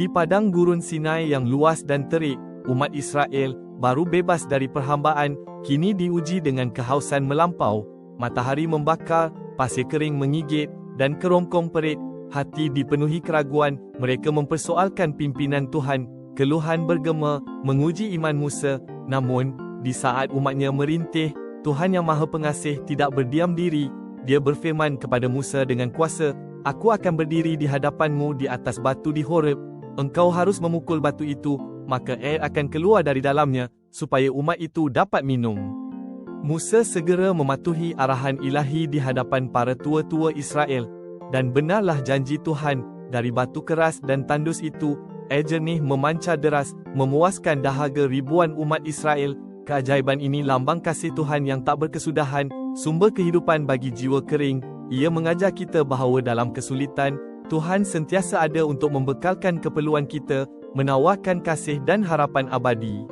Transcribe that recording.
Di padang gurun Sinai yang luas dan terik, umat Israel, baru bebas dari perhambaan, kini diuji dengan kehausan melampau. Matahari membakar, pasir kering menggigit, dan kerongkong perit. Hati dipenuhi keraguan, mereka mempersoalkan pimpinan Tuhan. Keluhan bergema, menguji iman Musa. Namun, di saat umatnya merintih, Tuhan yang Maha Pengasih tidak berdiam diri. Dia berfirman kepada Musa dengan kuasa, "Aku akan berdiri di hadapanmu di atas batu di Horeb. Engkau harus memukul batu itu, maka air akan keluar dari dalamnya, supaya umat itu dapat minum." Musa segera mematuhi arahan ilahi di hadapan para tua-tua Israel. Dan benarlah janji Tuhan, dari batu keras dan tandus itu, air jernih memancar deras, memuaskan dahaga ribuan umat Israel. Keajaiban ini lambang kasih Tuhan yang tak berkesudahan, sumber kehidupan bagi jiwa kering. Ia mengajar kita bahawa dalam kesulitan, Tuhan sentiasa ada untuk membekalkan keperluan kita, menawarkan kasih dan harapan abadi.